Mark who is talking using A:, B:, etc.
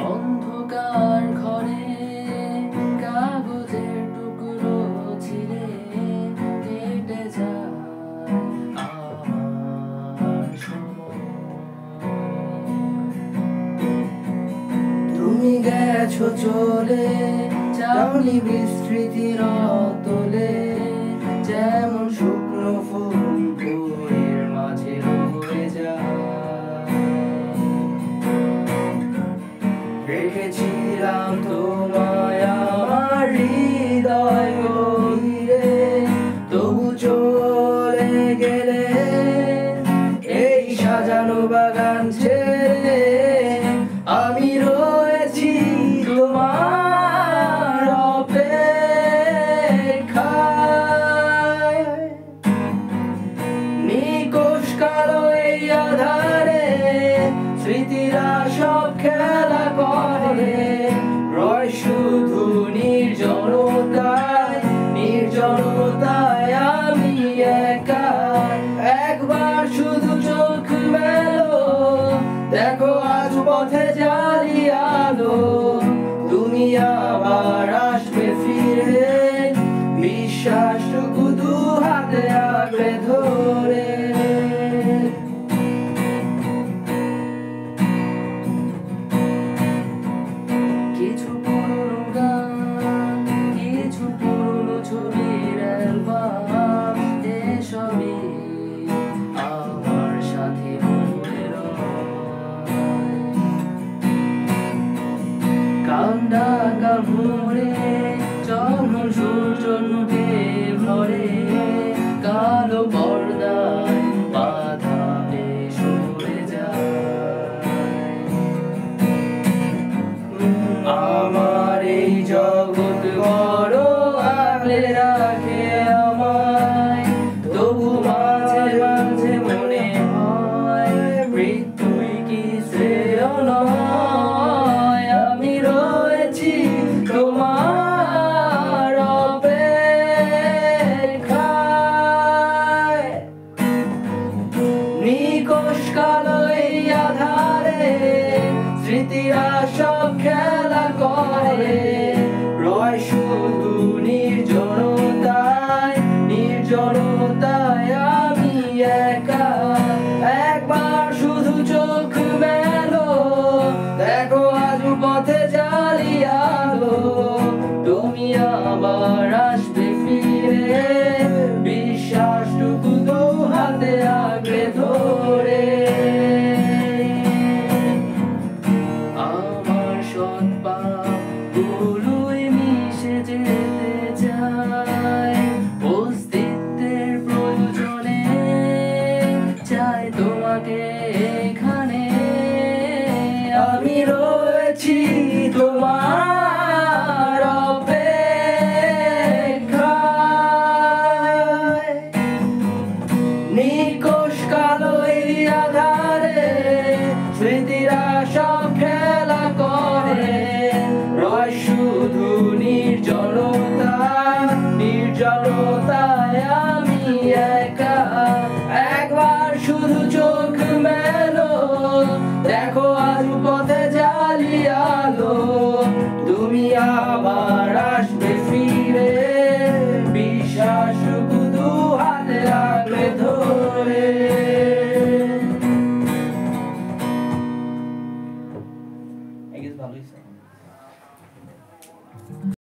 A: অন্ধকার ঘরে কাগজের টুকরো ছিঁড়ে কেটে যায় আমার সময়। তুমি গেছো চলে, যাওনি বিস্মৃতির অতলে, যেমন শুকনো ফুল ভোরের মাঝে রয়ে যায়। রেখেছিলাম তোমায় আমার হৃদয় গভীরে, তবু চলে গেলে এই সাজানো বাগান ছেড়ে। আমি রয়েছি তোমার অপেক্ষায়, নিকোষ কালো এই আধারে স্মৃতিরা সব খেলা করে, রয় শুধু নির্জনতায়, নির্জনতায় আমি একা। একবার শুধু চোখ মেলো, দেখো আজ পথে জালি আলো, তুমি আবার আসবে ফিরে, বিশ্বাসটুকু দু হাতে আঁকড়ে ধরে। কিছু পুরনো গান, কিছু পুরনো ছবির অ্যালবাম, এসবই আমার সাথে মনে রয়। কান্দা কামড়ে যখন সূর্য ঢুকে ঘরে, কালো পর্দায় বাধা সরে যায়। আমার এই জগৎ বড় আগলে রাখে আমায়, তবু মাঝে মাঝে মনে হয় মৃত্যুই কি শ্রেয় নয়। আমি রয়েছি তোমার অপেক্ষায়, নিকোষ কালো এই আধারে স্মৃতিরা সব খেলা করে, রয় শুধু নির্জনতায়, নির্জনতায় আমি একা। একবার শুধু চোখ মেলো, দেখো আজ পথে জালি আলো, তুমি আবার আসবে ফিরে, বিশ্বাসটুকু দু হাতে আঁকড়ে ধরে। আমার সৎ পাগুলোই মিশে যেতে চায়, অস্তিত্বের প্রয়োজনে চাই তোমাকে এখানে। আমি রয়েছি তোমার অপেক্ষায়, নিকোষ কালো এই আধারে স্মৃতিরা সব খেলা করে, রয় শুধু নির্জনতায়, নির্জনতায় আমি একা। একবার শুধু চোখ মেলো, দেখো আজ পথে জালি আলো, তুমি আবার আসবে ফিরে, বিশ্বাসটুকু দু হাতে আঁকড়ে ধরে। ভালোই